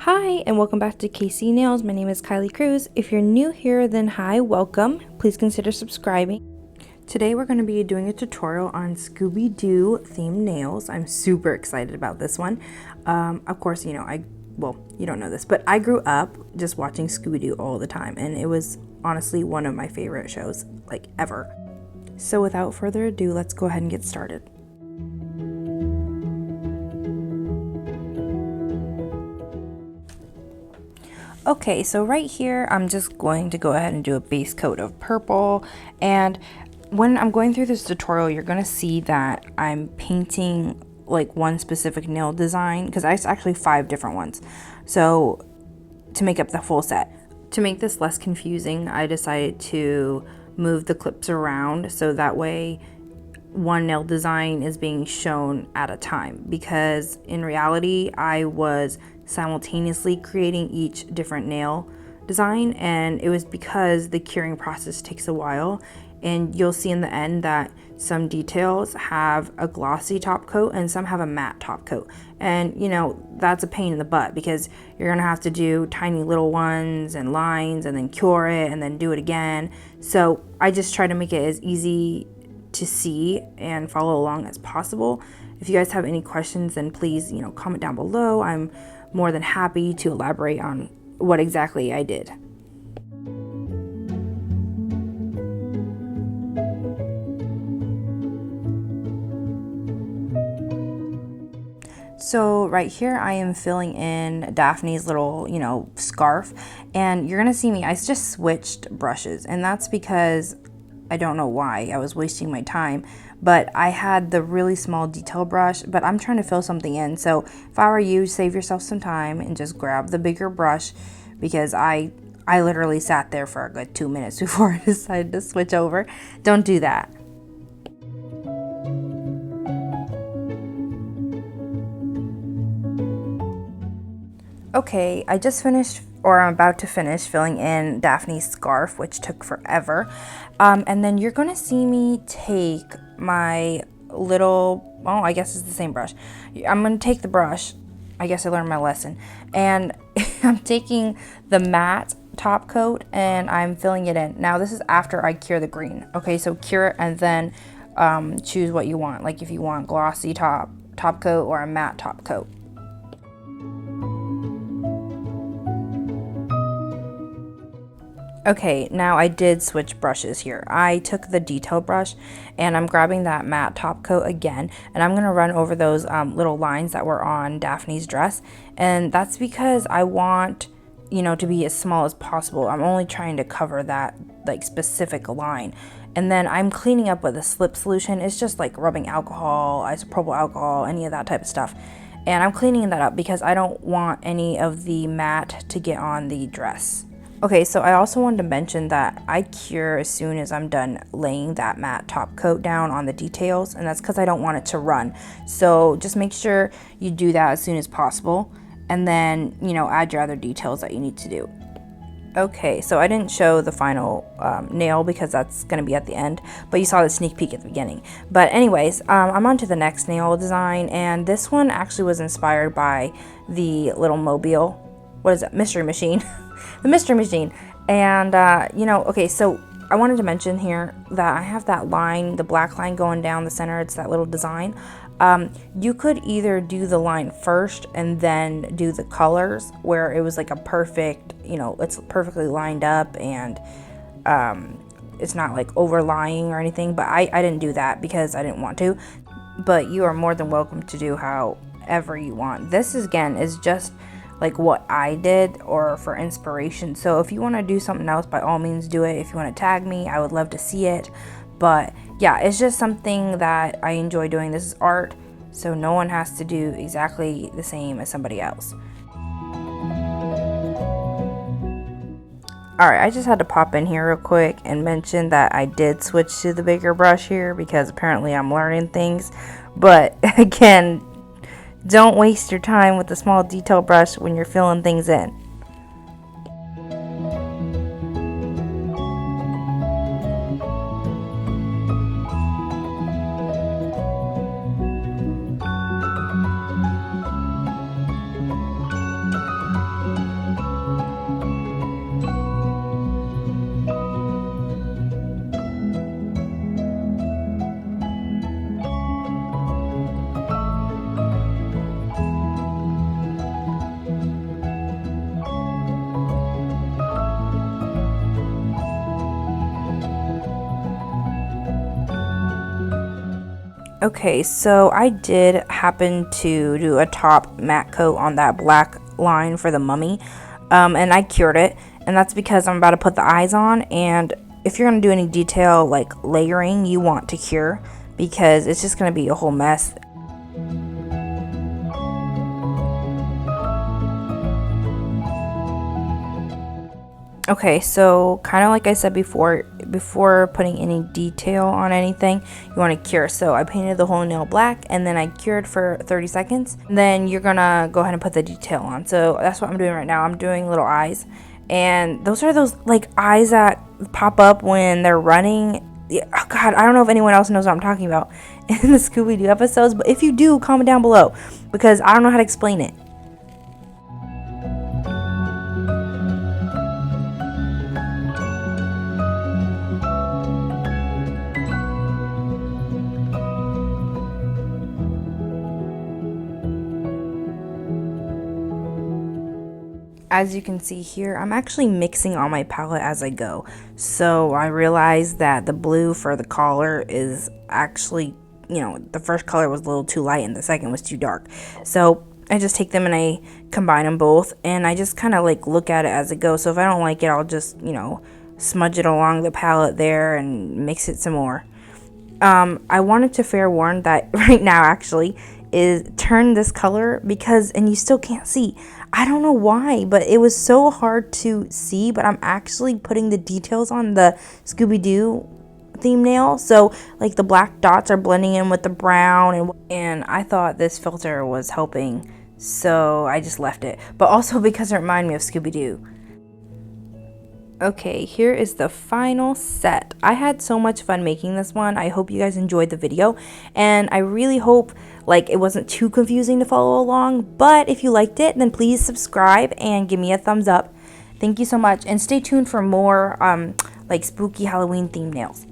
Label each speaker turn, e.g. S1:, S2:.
S1: Hi, and welcome back to KCNails. My name is Kylie Cruz. If you're new here, then hi, welcome. Please consider subscribing. Today we're going to be doing a tutorial on Scooby-Doo themed nails. I'm super excited about this one. Of course, you don't know this, but I grew up just watching Scooby-Doo all the time, and it was honestly one of my favorite shows, like ever. So without further ado, let's go ahead and get started. Okay, so right here, I'm just going to go ahead and do a base coat of purple. And when I'm going through this tutorial, you're going to see that I'm painting like one specific nail design, because it's actually 5 different ones. So to make up the full set. To make this less confusing, I decided to move the clips around so that way one nail design is being shown at a time, because in reality I was simultaneously creating each different nail design, and it was because the curing process takes a while. And you'll see in the end that some details have a glossy top coat and some have a matte top coat, and that's a pain in the butt because you're gonna have to do tiny little ones and lines and then cure it and then do it again. So I just try to make it as easy to see and follow along as possible. If you guys have any questions, then please comment down below. I'm more than happy to elaborate on what exactly I did. So right here I am filling in Daphne's little scarf, and you're gonna see me, I just switched brushes, and that's because I don't know why, I was wasting my time, but I had the really small detail brush, but I'm trying to fill something in. So if I were you, save yourself some time and just grab the bigger brush, because I literally sat there for a good 2 minutes before I decided to switch over. Don't do that. Okay, I just finished, or I'm about to finish filling in Daphne's scarf, which took forever. And then you're gonna see me take my little, I guess it's the same brush. I'm gonna take the brush, I guess I learned my lesson, and I'm taking the matte top coat and I'm filling it in. Now this is after I cure the green. Okay, so cure it and then choose what you want, like if you want glossy top coat or a matte top coat. Okay, now I did switch brushes here. I took the detail brush and I'm grabbing that matte top coat again, and I'm gonna run over those little lines that were on Daphne's dress. And that's because I want, to be as small as possible. I'm only trying to cover that like specific line. And then I'm cleaning up with a slip solution. It's just like rubbing alcohol, isopropyl alcohol, any of that type of stuff. And I'm cleaning that up because I don't want any of the matte to get on the dress. Okay, so I also wanted to mention that I cure as soon as I'm done laying that matte top coat down on the details, and that's because I don't want it to run. So just make sure you do that as soon as possible, and then, add your other details that you need to do. Okay, so I didn't show the final nail because that's going to be at the end, but you saw the sneak peek at the beginning. But anyways, I'm on to the next nail design, and this one actually was inspired by the little mobile. What is that? Mystery Machine. The Mystery Machine. And okay, so I wanted to mention here that I have that line, the black line going down the center. It's that little design. You could either do the line first and then do the colors, where it was like a perfect, it's perfectly lined up and it's not like overlying or anything. But I didn't do that because I didn't want to. But you are more than welcome to do however you want. This is just like what I did, or for inspiration. So if you want to do something else, by all means do it. If you want to tag me, I would love to see it. But yeah, it's just something that I enjoy doing. This is art, so no one has to do exactly the same as somebody else. Alright, I just had to pop in here real quick and mention that I did switch to the bigger brush here because apparently I'm learning things. But again, don't waste your time with the small detail brush when you're filling things in. Okay, so I did happen to do a top matte coat on that black line for the mummy, and I cured it, and that's because I'm about to put the eyes on, and if you're going to do any detail like layering, you want to cure, because it's just going to be a whole mess. Okay, so kind of like I said before putting any detail on anything, you want to cure. So I painted the whole nail black, and then I cured for 30 seconds. Then you're gonna go ahead and put the detail on. So that's what I'm doing right now. I'm doing little eyes, and those are those like eyes that pop up when they're running. Yeah, oh God, I don't know if anyone else knows what I'm talking about in the Scooby-Doo episodes, but if you do, comment down below, because I don't know how to explain it. As you can see here, I'm actually mixing on my palette as I go. So I realized that the blue for the collar is actually, the first color was a little too light and the second was too dark. So I just take them and I combine them both, and I just kind of like look at it as it goes. So if I don't like it, I'll just, smudge it along the palette there and mix it some more. I wanted to fair warn that right now actually is turn this color because, and you still can't see. I don't know why, but it was so hard to see, but I'm actually putting the details on the Scooby-Doo theme nail. So like the black dots are blending in with the brown, and I thought this filter was helping, so I just left it. But also because it reminded me of Scooby-Doo. Okay, here is the final set. I had so much fun making this one. I hope you guys enjoyed the video, and I really hope like it wasn't too confusing to follow along. But if you liked it, then please subscribe and give me a thumbs up. Thank you so much, and stay tuned for more like spooky Halloween themed nails.